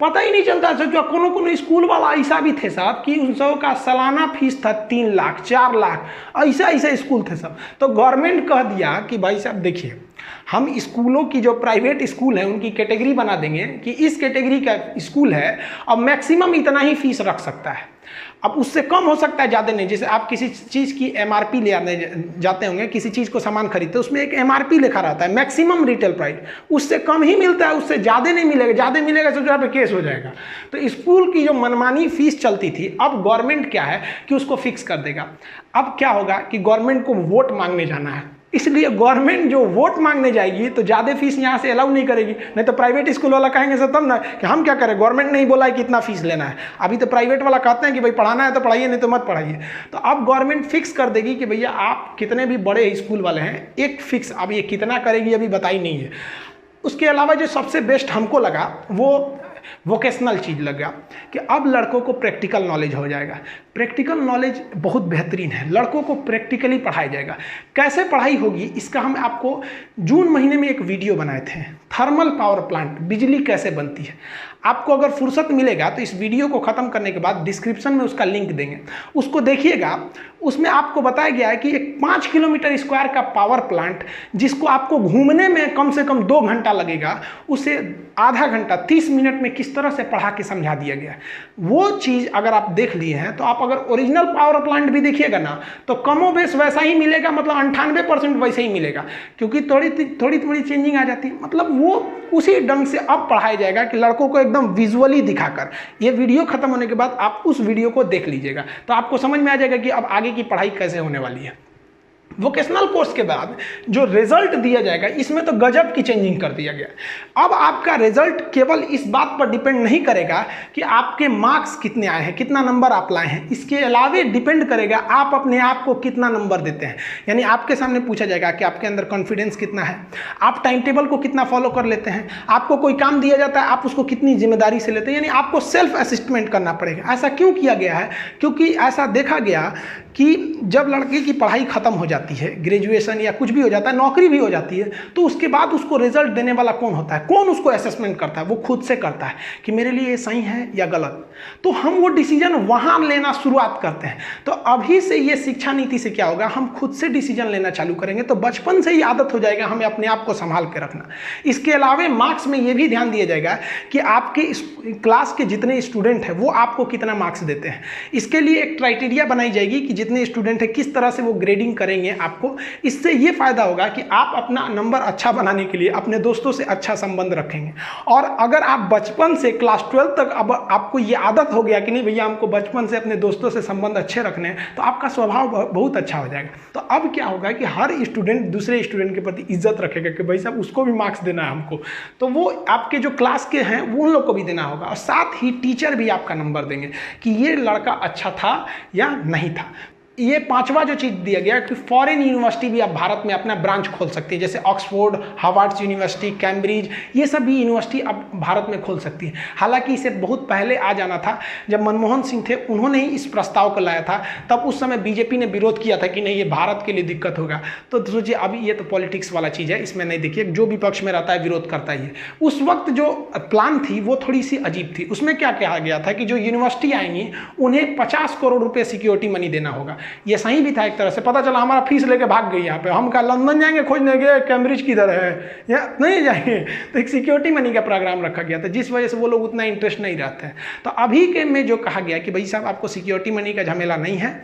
पता ही नहीं चलता। सोचो कोनो स्कूल वाला ऐसा भी थे साहब कि उन सब का सालाना फीस था 3 लाख 4 लाख, ऐसा स्कूल थे सब। तो गवर्नमेंट कह दिया कि भाई साहब देखिए, हम स्कूलों की जो प्राइवेट स्कूल है उनकी कैटेगरी बना देंगे कि इस कैटेगरी का स्कूल है अब मैक्सिमम इतना ही फीस रख सकता है, अब उससे कम हो सकता है, ज़्यादा नहीं। जैसे आप किसी चीज़ की एमआरपी ले आने जाते होंगे, किसी चीज़ को सामान खरीदते उसमें एक एमआरपी लिखा रहता है, मैक्सिमम रिटेल प्राइस, उससे कम ही मिलता है, उससे ज़्यादा नहीं मिलेगा। ज़्यादा मिलेगा तो जहाँ पे केस हो जाएगा। तो स्कूल की जो मनमानी फीस चलती थी, अब गवर्नमेंट क्या है कि उसको फिक्स कर देगा। अब क्या होगा कि गवर्नमेंट को वोट मांगने जाना है, इसलिए गवर्नमेंट जो वोट मांगने जाएगी तो ज़्यादा फीस यहाँ से अलाउ नहीं करेगी। नहीं तो प्राइवेट स्कूल वाला कहेंगे सर तब ना कि हम क्या करें, गवर्नमेंट नहीं बोला है कि इतना फीस लेना है। अभी तो प्राइवेट वाला कहते हैं कि भाई पढ़ाना है तो पढ़ाइए, नहीं तो मत पढ़ाइए। तो अब गवर्नमेंट फिक्स कर देगी कि भैया आप कितने भी बड़े स्कूल वाले हैं, एक फिक्स, अब ये कितना करेगी अभी बताई नहीं है। उसके अलावा जो सबसे बेस्ट हमको लगा वो वोकेशनल चीज़ लगा कि अब लड़कों को प्रैक्टिकल नॉलेज हो जाएगा। प्रैक्टिकल नॉलेज बहुत बेहतरीन है, लड़कों को प्रैक्टिकली पढ़ाया जाएगा। कैसे पढ़ाई होगी इसका हम आपको जून महीने में एक वीडियो बनाए थे, थर्मल पावर प्लांट, बिजली कैसे बनती है। आपको अगर फुर्सत मिलेगा तो इस वीडियो को ख़त्म करने के बाद डिस्क्रिप्शन में उसका लिंक देंगे, उसको देखिएगा। उसमें आपको बताया गया है कि एक 5 किलोमीटर स्क्वायर का पावर प्लांट जिसको आपको घूमने में कम से कम 2 घंटा लगेगा, उसे आधा घंटा 30 मिनट में किस तरह से पढ़ा के समझा दिया गया है। वो चीज़ अगर आप देख लिए हैं तो आप अगर ओरिजिनल पावर प्लांट भी देखिएगा ना तो कमोबेश वैसा ही मिलेगा, मतलब 98% वैसे ही मिलेगा, क्योंकि थोड़ी चेंजिंग आ जाती है। मतलब वो उसी ढंग से अब पढ़ाया जाएगा कि लड़कों को एकदम विजुअली दिखाकर। ये वीडियो खत्म होने के बाद आप उस वीडियो को देख लीजिएगा तो आपको समझ में आ जाएगा कि अब आगे की पढ़ाई कैसे होने वाली है। वोकेशनल कोर्स के बाद जो रिजल्ट दिया जाएगा इसमें तो गजब की चेंजिंग कर दिया गया। अब आपका रिजल्ट केवल इस बात पर डिपेंड नहीं करेगा कि आपके मार्क्स कितने आए हैं, कितना नंबर आप लाए हैं, इसके अलावे डिपेंड करेगा आप अपने आप को कितना नंबर देते हैं। यानी आपके सामने पूछा जाएगा कि आपके अंदर कॉन्फिडेंस कितना है, आप टाइम टेबल को कितना फॉलो कर लेते हैं, आपको कोई काम दिया जाता है आप उसको कितनी जिम्मेदारी से लेते हैं। यानी आपको सेल्फ असिस्टमेंट करना पड़ेगा। ऐसा क्यों किया गया है? क्योंकि ऐसा देखा गया कि जब लड़के की पढ़ाई खत्म हो जाती है, ग्रेजुएशन या कुछ भी हो जाता है, नौकरी भी हो जाती है, तो उसके बाद उसको रिजल्ट देने वाला कौन होता है? कौन उसको असेसमेंट करता है? वो खुद से करता है कि मेरे लिए ये सही है या गलत। तो हम वो डिसीजन वहाँ लेना शुरुआत करते हैं। तो अभी से ये शिक्षा नीति से क्या होगा, हम खुद से डिसीजन लेना चालू करेंगे तो बचपन से ही आदत हो जाएगा हमें अपने आप को संभाल के रखना। इसके अलावा मार्क्स में ये भी ध्यान दिया जाएगा कि आपके क्लास के जितने स्टूडेंट हैं वो आपको कितना मार्क्स देते हैं। इसके लिए एक क्राइटेरिया बनाई जाएगी कि जितने स्टूडेंट हैं किस तरह से वो ग्रेडिंग करेंगे आपको। इससे ये फायदा होगा कि आप अपना नंबर अच्छा बनाने के लिए अपने दोस्तों से अच्छा संबंध रखेंगे। और अगर आप बचपन से क्लास 12 तक अब आपको ये आदत हो गया कि नहीं भैया हमको बचपन से अपने दोस्तों से संबंध अच्छे रखने हैं, तो आपका स्वभाव बहुत अच्छा हो जाएगा। तो अब क्या होगा कि हर स्टूडेंट दूसरे स्टूडेंट के प्रति इज्जत रखेगा कि भाई साहब उसको भी मार्क्स देना है हमको, तो वो आपके जो क्लास के हैं वो उन लोग को भी देना होगा। और साथ ही टीचर भी आपका नंबर देंगे कि ये लड़का अच्छा था या नहीं था। ये 5वां जो चीज़ दिया गया कि फॉरेन यूनिवर्सिटी भी आप भारत में अपना ब्रांच खोल सकती है, जैसे ऑक्सफोर्ड, हार्वर्ड यूनिवर्सिटी, कैम्ब्रिज, ये सब भी यूनिवर्सिटी अब भारत में खोल सकती है। हालांकि इसे बहुत पहले आ जाना था, जब मनमोहन सिंह थे उन्होंने ही इस प्रस्ताव को लाया था, तब उस समय बीजेपी ने विरोध किया था कि नहीं ये भारत के लिए दिक्कत होगा। तो सोचिए अभी ये तो पॉलिटिक्स वाला चीज़ है, इसमें नहीं, देखिए जो विपक्ष में रहता है विरोध करता ही है। उस वक्त जो प्लान थी वो थोड़ी सी अजीब थी। उसमें क्या कहा गया था कि जो यूनिवर्सिटी आएंगी उन्हें 50 करोड़ रुपये सिक्योरिटी मनी देना होगा। ये सही भी था एक तरह से। पता चला हमारा फीस लेके भाग गई यहाँ पे, हम क्या लंदन जाएंगे खोजने के, कैम्ब्रिज किधर है, या नहीं जाएंगे। तो एक सिक्योरिटी मनी का प्रोग्राम रखा गया था जिस वजह से वो लोग उतना इंटरेस्ट नहीं रहते हैं। तो अभी के में जो कहा गया कि भाई साहब आपको सिक्योरिटी मनी का झमेला नहीं है,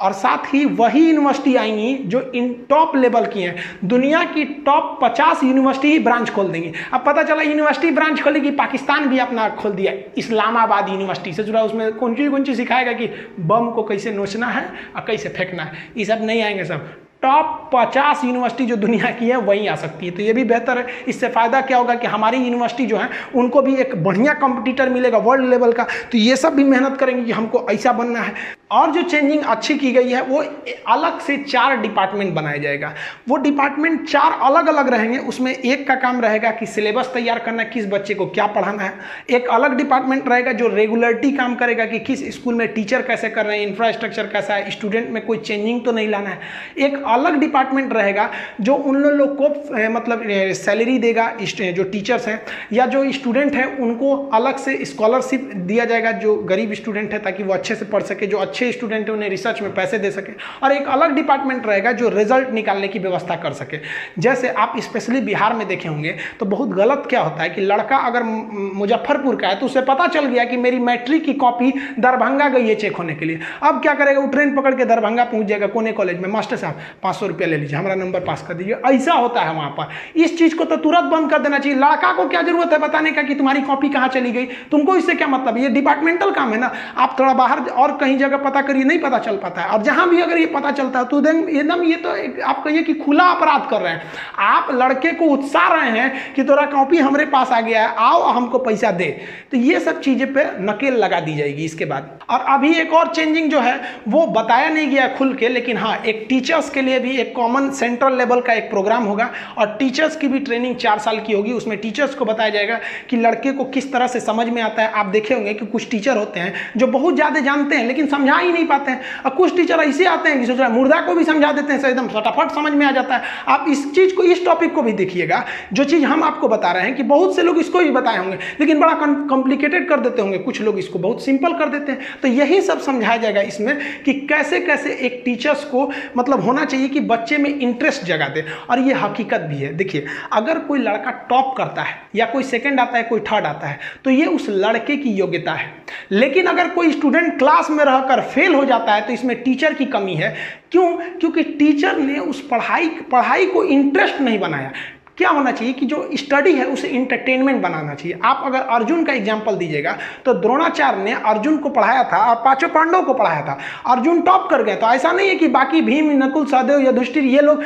और साथ ही वही यूनिवर्सिटी आएंगी जो इन टॉप लेवल की हैं। दुनिया की टॉप 50 यूनिवर्सिटी ही ब्रांच खोल देंगी। अब पता चला यूनिवर्सिटी ब्रांच खोलेगी, पाकिस्तान भी अपना खोल दिया इस्लामाबाद यूनिवर्सिटी से जुड़ा, उसमें कौन सी सिखाएगा कि बम को कैसे नोचना है और कैसे फेंकना है। ये सब नहीं आएंगे, सब टॉप 50 यूनिवर्सिटी जो दुनिया की है वहीं आ सकती है। तो ये भी बेहतर है। इससे फ़ायदा क्या होगा कि हमारी यूनिवर्सिटी जो है उनको भी एक बढ़िया कंपटीटर मिलेगा वर्ल्ड लेवल का। तो ये सब भी मेहनत करेंगे कि हमको ऐसा बनना है। और जो चेंजिंग अच्छी की गई है वो अलग से 4 डिपार्टमेंट बनाया जाएगा। वो डिपार्टमेंट 4 अलग अलग रहेंगे। उसमें एक का काम रहेगा कि सिलेबस तैयार करना, किस बच्चे को क्या पढ़ाना है। एक अलग डिपार्टमेंट रहेगा जो रेगुलरिटी काम करेगा कि किस स्कूल में टीचर कैसे कर रहे हैं, इंफ्रास्ट्रक्चर कैसा है, स्टूडेंट में कोई चेंजिंग तो नहीं लाना है। एक अलग डिपार्टमेंट रहेगा जो उन लोग को मतलब सैलरी देगा, जो टीचर्स हैं या जो स्टूडेंट है उनको अलग से स्कॉलरशिप दिया जाएगा जो गरीब स्टूडेंट है, ताकि वो अच्छे से पढ़ सके। जो अच्छे स्टूडेंट है उन्हें रिसर्च में पैसे दे सके। और एक अलग डिपार्टमेंट रहेगा जो रिजल्ट निकालने की व्यवस्था कर सके। जैसे आप स्पेशली बिहार में देखे होंगे तो बहुत गलत क्या होता है कि लड़का अगर मुजफ्फरपुर का है तो उसे पता चल गया कि मेरी मैट्रिक की कॉपी दरभंगा गई है चेक होने के लिए। अब क्या करेगा, वो ट्रेन पकड़ के दरभंगा पहुंच जाएगा कोने कॉलेज में, मास्टर साहब 500 रुपया ले लीजिए, हमारा नंबर पास कर दीजिए। ऐसा होता है वहां पर। इस चीज को तो तुरंत बंद कर देना चाहिए। लड़का को क्या जरूरत है बताने का कि तुम्हारी कॉपी कहां चली गई, तुमको इससे क्या मतलब। ये डिपार्टमेंटल काम है ना। आप थोड़ा बाहर और कहीं जगह पता करिए, नहीं पता चल पाता है। और जहां भी अगर ये पता चलता है तो एकदम ये तो आप कहिए कि खुला अपराध कर रहे हैं। आप लड़के को उत्साह रहे हैं कि तोरा कॉपी हमारे पास आ गया है, आओ हमको पैसा दे। तो ये सब चीजें पे नकेल लगा दी जाएगी इसके बाद। और अभी एक और चेंजिंग जो है वो बताया नहीं गया खुल के, लेकिन हाँ, एक टीचर्स के लिए भी एक कॉमन सेंट्रल लेवल का एक प्रोग्राम होगा और टीचर्स की भी ट्रेनिंग 4 साल की होगी। उसमें टीचर्स को बताया जाएगा कि लड़के को किस तरह से समझ में आता है। आप देखे होंगे कि कुछ टीचर होते हैं जो बहुत ज्यादा जानते हैं लेकिन समझा ही नहीं पाते हैं, और कुछ टीचर ऐसे आते हैं कि सोच रहे हैं मुर्दा को भी समझा देते हैं, एकदम फटाफट समझ में आ जाता है। आप इस चीज को, इस टॉपिक को भी देखिएगा। जो चीज हम आपको बता रहे हैं कि बहुत से लोग इसको भी बताए होंगे लेकिन बड़ा कॉम्प्लिकेटेड कर देते होंगे, कुछ लोग इसको बहुत सिंपल कर देते हैं। तो यही सब समझाया जाएगा इसमें कि कैसे कैसे एक टीचर्स को मतलब होना चाहिए कि बच्चे में इंटरेस्ट जगा दे। और ये हकीकत भी है। देखिए, अगर कोई लड़का टॉप करता है या कोई सेकंड आता है, कोई थर्ड आता है, तो ये उस लड़के की योग्यता है। लेकिन अगर कोई स्टूडेंट क्लास में रहकर फेल हो जाता है तो इसमें टीचर की कमी है। क्यों? क्योंकि टीचर ने उस पढ़ाई को इंटरेस्ट नहीं बनाया। क्या होना चाहिए कि जो स्टडी है उसे इंटरटेनमेंट बनाना चाहिए। आप अगर अर्जुन का एग्जांपल दीजिएगा तो द्रोणाचार्य ने अर्जुन को पढ़ाया था और 5 पांडवों को पढ़ाया था। अर्जुन टॉप कर गए तो ऐसा नहीं है कि बाकी भीम, नकुल, सहदेव, युधिष्ठिर ये लोग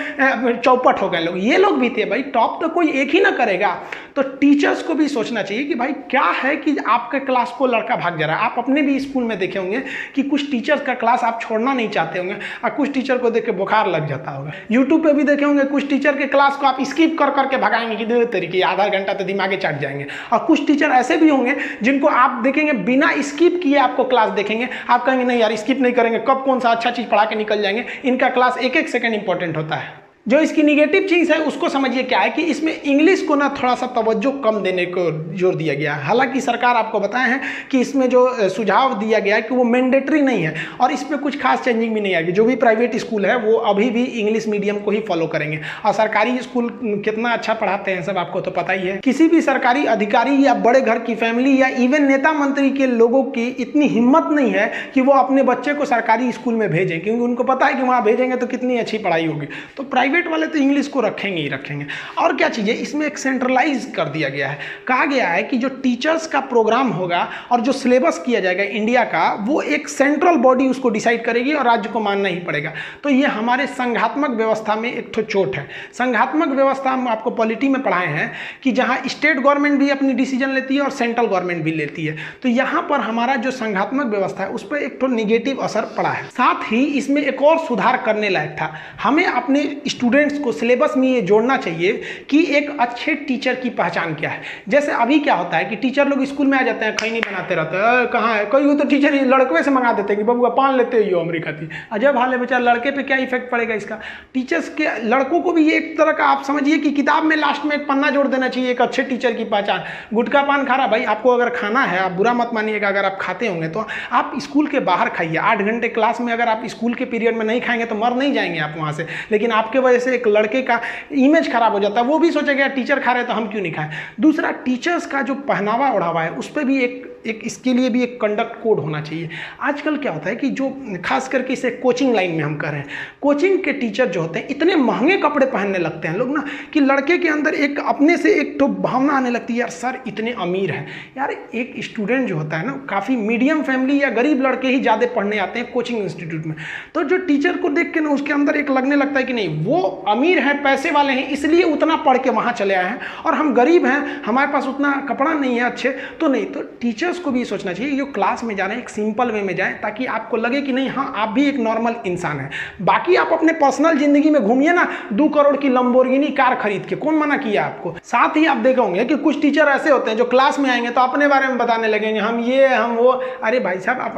चौपट हो गए। लोग ये लोग भी थे भाई। टॉप तो कोई एक ही ना करेगा। तो टीचर्स को भी सोचना चाहिए कि भाई क्या है कि आपके क्लास को लड़का भाग जा रहा है। आप अपने भी स्कूल में देखे होंगे कि कुछ टीचर्स का क्लास आप छोड़ना नहीं चाहते होंगे और कुछ टीचर को देख के बुखार लग जाता होगा। यूट्यूब पे भी देखे होंगे कुछ टीचर के क्लास को आप स्किप कर करके भगाएंगे कि 2 तरीके, आधा घंटा तो दिमागे चढ़ जाएंगे। और कुछ टीचर ऐसे भी होंगे जिनको आप देखेंगे बिना स्किप किए आपको क्लास देखेंगे, आप कहेंगे नहीं यार स्किप नहीं करेंगे, कब कौन सा अच्छा चीज पढ़ा के निकल जाएंगे। इनका क्लास एक एक सेकंड इंपॉर्टेंट होता है। जो इसकी निगेटिव चीज़ है उसको समझिए क्या है कि इसमें इंग्लिश को ना थोड़ा सा तवज्जो कम देने को जोर दिया गया है। हालांकि सरकार आपको बताए हैं कि इसमें जो सुझाव दिया गया है कि वो मैंडेटरी नहीं है और इसमें कुछ खास चेंजिंग भी नहीं आएगी। जो भी प्राइवेट स्कूल है वो अभी भी इंग्लिश मीडियम को ही फॉलो करेंगे और सरकारी स्कूल कितना अच्छा पढ़ाते हैं सब आपको तो पता ही है। किसी भी सरकारी अधिकारी या बड़े घर की फैमिली या इवन नेता मंत्री के लोगों की इतनी हिम्मत नहीं है कि वो अपने बच्चे को सरकारी स्कूल में भेजें, क्योंकि उनको पता है कि वहाँ भेजेंगे तो कितनी अच्छी पढ़ाई होगी। तो प्राइवेट वाले तो इंग्लिश को रखेंगे ही रखेंगे। और क्या चीज़ है, इसमें एक सेंट्रलाइज कर दिया गया है। कहा गया है कि जो टीचर्स का प्रोग्राम होगा और जो सिलेबस किया जाएगा इंडिया का, वो एक सेंट्रल बॉडी उसको डिसाइड करेगी और राज्य को मानना ही पड़ेगा। तो ये हमारे संघात्मक व्यवस्था में एक तो चोट है। संघात्मक व्यवस्था हम आपको पॉलिटी में पढ़ाए हैं कि जहाँ स्टेट गवर्नमेंट भी अपनी डिसीजन लेती है और सेंट्रल गवर्नमेंट भी लेती है। तो यहाँ पर हमारा जो संघात्मक व्यवस्था है उस पर एक तो निगेटिव असर पड़ा है। साथ ही इसमें एक और सुधार करने लायक था। हमें अपने स्टूडेंट्स को सिलेबस में ये जोड़ना चाहिए कि एक अच्छे टीचर की पहचान क्या है। जैसे अभी क्या होता है कि टीचर लोग स्कूल में आ जाते हैं, खैनी बनाते रहते हैं, कहाँ है कोई, वो तो टीचर लड़के से मंगा देते हैं कि बबुआ पान लेते हो अमेरिका थी। अजब हाल है बेचारा, लड़के पे क्या इफेक्ट पड़ेगा इसका। टीचर्स के लड़कों को भी ये एक तरह का आप समझिए कि किताब में लास्ट में एक पन्ना जोड़ देना चाहिए, एक अच्छे टीचर की पहचान। गुटखा पान खा रहा भाई, आपको अगर खाना है, आप बुरा मत मानिएगा, अगर आप खाते होंगे तो आप स्कूल के बाहर खाइए। 8 घंटे क्लास में अगर आप स्कूल के पीरियड में नहीं खाएंगे तो मर नहीं जाएंगे आप वहाँ से। लेकिन आपके वजह से एक लड़के का इमेज खराब हो जाता है, वो भी सोचेगा टीचर खा रहे तो हम क्यों नहीं खाएं। दूसरा, टीचर्स का जो पहनावा ओढ़ावा है उस पर भी एक इसके लिए भी एक कंडक्ट कोड होना चाहिए। आजकल क्या होता है कि जो खास करके इसे कोचिंग लाइन में हम कर रहे हैं, कोचिंग के टीचर जो होते हैं इतने महंगे कपड़े पहनने लगते हैं लोग ना कि लड़के के अंदर एक अपने से एक तो भावना आने लगती है, यार सर इतने अमीर हैं। यार एक स्टूडेंट जो होता है ना, काफ़ी मीडियम फैमिली या गरीब लड़के ही ज़्यादा पढ़ने आते हैं कोचिंग इंस्टीट्यूट में। तो जो टीचर को देख के ना उसके अंदर एक लगने लगता है कि नहीं, वो अमीर हैं, पैसे वाले हैं, इसलिए उतना पढ़ के वहाँ चले आए हैं, और हम गरीब हैं, हमारे पास उतना कपड़ा नहीं है अच्छे, तो नहीं। तो टीचर्स को भी सोचना चाहिए जो क्लास में जा रहे हैं एक सिंपल वे में जाएं, ताकि आपको लगे कि नहीं, हाँ आप भी एक नॉर्मल इंसान हैं। बाकी आप अपने पर्सनल जिंदगी में घूमिए ना 2 करोड़ की लंबोर्गिनी कार खरीद के, कौन मना किया आपको। साथ ही आप देखे होंगे कि कुछ टीचर ऐसे होते हैं जो क्लास में आएंगे तो अपने बारे में बताने लगेंगे, हम ये हम वो। अरे भाई साहब, आप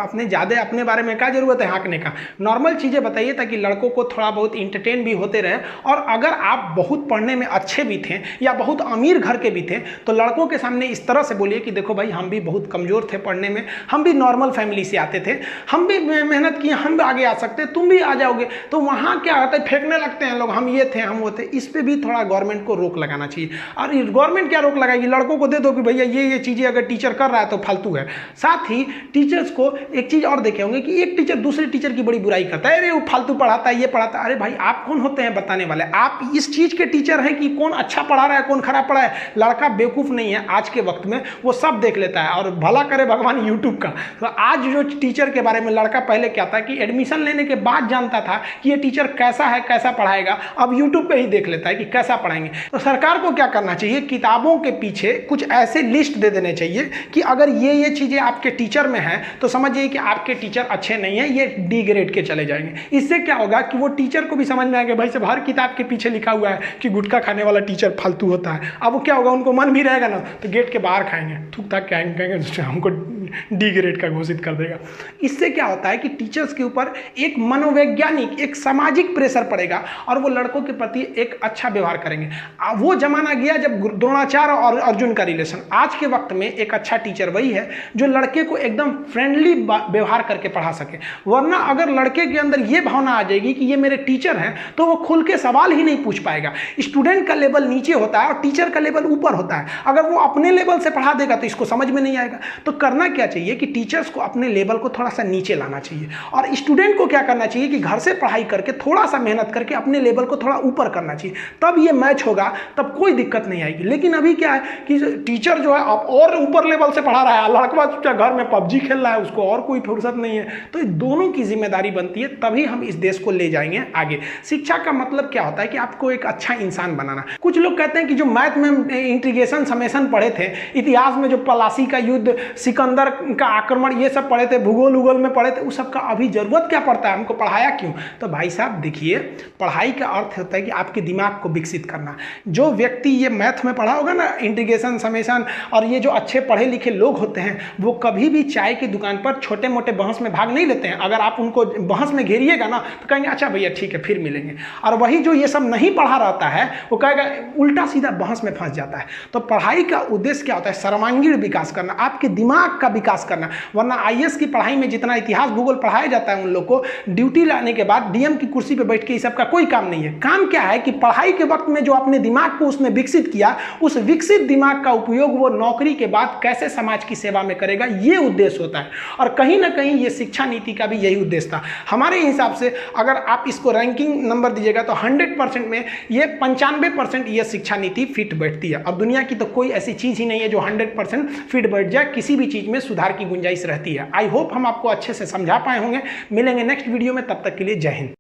अपने बारे में क्या जरूरत है हाँकने का। नॉर्मल चीजें बताइए ताकि लड़कों को थोड़ा बहुत इंटरटेन भी होते रहे। और अगर आप बहुत पढ़ने में अच्छे भी थे या बहुत अमीर घर के भी थे तो लड़कों के सामने इस तरह से बोलिए कि देखो भाई, हम भी बहुत कमजोर थे पढ़ने में, हम भी नॉर्मल फैमिली से आते थे, हम भी मेहनत किए, हम भी आगे आ सकते, तुम भी आ जाओगे। तो वहाँ क्या होता है, फेंकने लगते हैं लोग, हम ये थे हम वो थे। इस पर भी थोड़ा गवर्नमेंट को रोक लगाना चाहिए। और गवर्नमेंट क्या रोक लगाएगी, लड़कों को दे दो कि भैया ये चीज़ें अगर टीचर कर रहा है तो फालतू है। साथ ही टीचर्स को एक चीज़ और देखे होंगे कि एक टीचर दूसरे टीचर की बड़ी बुराई करता है, अरे वो फालतू पढ़ाता है, ये पढ़ाता है। अरे भाई, आप कौन होते हैं बताने वाले? आप इस चीज़ के टीचर हैं कि कौन अच्छा पढ़ा रहा है कौन खराब पढ़ा है। लड़का बेवकूफ़ नहीं है, आज के वक्त में वो सब देख लेता है, और भला करे भगवान यूट्यूब का। तो आज जो टीचर के बारे में लड़का पहले क्या था कि एडमिशन लेने के बाद जानता था कि ये टीचर कैसा है, कैसा पढ़ाएगा, अब यूट्यूब पे ही देख लेता है कि कैसा पढ़ाएंगे। तो सरकार को क्या करना चाहिए, किताबों के पीछे कुछ ऐसे लिस्ट दे देने चाहिए कि अगर ये चीज़ें आपके टीचर में हैं तो समझिए कि आपके टीचर अच्छे नहीं हैं, ये डी ग्रेड के चले जाएंगे। इससे क्या होगा कि वो टीचर को भी समझ में आएगा, भाई साहब हर किताब के पीछे लिखा हुआ है कि गुटखा खाने वाला टीचर फालतू होता है। अब वो क्या होगा, उनको मन भी रहेगा ना, तो गेट के बाहर खाएंगे, थूक थाक कहेंगे हमको डी ग्रेड का घोषित कर देगा। इससे क्या होता है कि टीचर्स के ऊपर एक मनोवैज्ञानिक, एक सामाजिक प्रेशर पड़ेगा और वो लड़कों के प्रति एक अच्छा व्यवहार करेंगे। वो जमाना गया जब द्रोणाचार्य और अर्जुन का रिलेशन। आज के वक्त में एक अच्छा टीचर वही है जो लड़के को एकदम फ्रेंडली व्यवहार करके पढ़ा सके। वरना अगर लड़के के अंदर ये भावना आ जाएगी कि ये मेरे टीचर हैं तो वो खुल के सवाल ही नहीं पूछ पाएगा। स्टूडेंट का लेवल नीचे होता है और टीचर का लेवल ऊपर होता है। अगर वो अपने लेवल से पढ़ा देगा तो इसको समझ में नहीं आएगा। तो करना क्या चाहिए कि टीचर्स को अपने लेवल को थोड़ा सा नीचे लाना चाहिए, और स्टूडेंट को क्या करना चाहिए कि घर से पढ़ाई करके थोड़ा सा मेहनत करके अपने लेवल को थोड़ा ऊपर करना चाहिए। तब ये मैच होगा, तब कोई दिक्कत नहीं आएगी। लेकिन अभी क्या है कि टीचर जो है अब और ऊपर लेवल से पढ़ा रहा है, लड़का घर में पबजी खेल रहा है, उसको और कोई फुर्सत नहीं है। तो दोनों की जिम्मेदारी बनती है, तभी हम इस देश को ले जाएंगे आगे। शिक्षा का मतलब क्या होता है कि आपको एक अच्छा इंसान बनाना। कुछ लोग कहते हैं कि जो मैथ में इंटीग्रेशन समेशन पढ़े थे, इतिहास में जो पलासी का युद्ध, सिकंदर का आक्रमण, ये सब पढ़े थे, भूगोल उगोल में पढ़े थे, उस सब का अभी जरूरत क्या पड़ता है, हमको पढ़ाया क्यों? तो भाई साहब देखिए, पढ़ाई का अर्थ होता है कि आपके दिमाग को विकसित करना। जो व्यक्ति ये मैथ में पढ़ा होगा ना, इंटीग्रेशन समेशन, और ये जो अच्छे पढ़े लिखे लोग होते हैं वो कभी भी चाय की दुकान पर छोटे मोटे बहस में भाग नहीं लेते हैं। अगर आप उनको बहस में घेरिएगा ना तो कहेंगे अच्छा भैया ठीक है फिर मिलेंगे। और वही जो ये सब नहीं पढ़ा रहता है वो कहेगा, उल्टा सीधा बहस में फंस जाता है। तो पढ़ाई का उद्देश्य क्या होता है? सर्वांगीण विकास करना, आपके दिमाग का विकास करना। वरना आईएएस की पढ़ाई में जितना इतिहास भूगोल पढ़ाया जाता है, उन लोग को ड्यूटी लाने के बाद डीएम की कुर्सी पर बैठ के इस सब का कोई काम नहीं है। काम क्या है कि पढ़ाई के वक्त में जो अपने दिमाग को उसने विकसित किया, उस विकसित दिमाग का उपयोग वो नौकरी के बाद कैसे समाज की सेवा में करेगा, ये उद्देश्य होता है। और कहीं ना कहीं ये शिक्षा नीति का भी यही उद्देश्य था। हमारे हिसाब से अगर आप इसको रैंकिंग नंबर दीजिएगा तो 100% में ये 95% ये शिक्षा नीति फिट बैठती है। अब दुनिया की तो कोई ऐसी चीज़ ही नहीं है जो 100% फिट बैठ जाए, किसी भी चीज़ में सुधार की गुंजाइश रहती है। आई होप हम आपको अच्छे से समझा पाए होंगे। मिलेंगे नेक्स्ट वीडियो में, तब तक के लिए जय हिंद।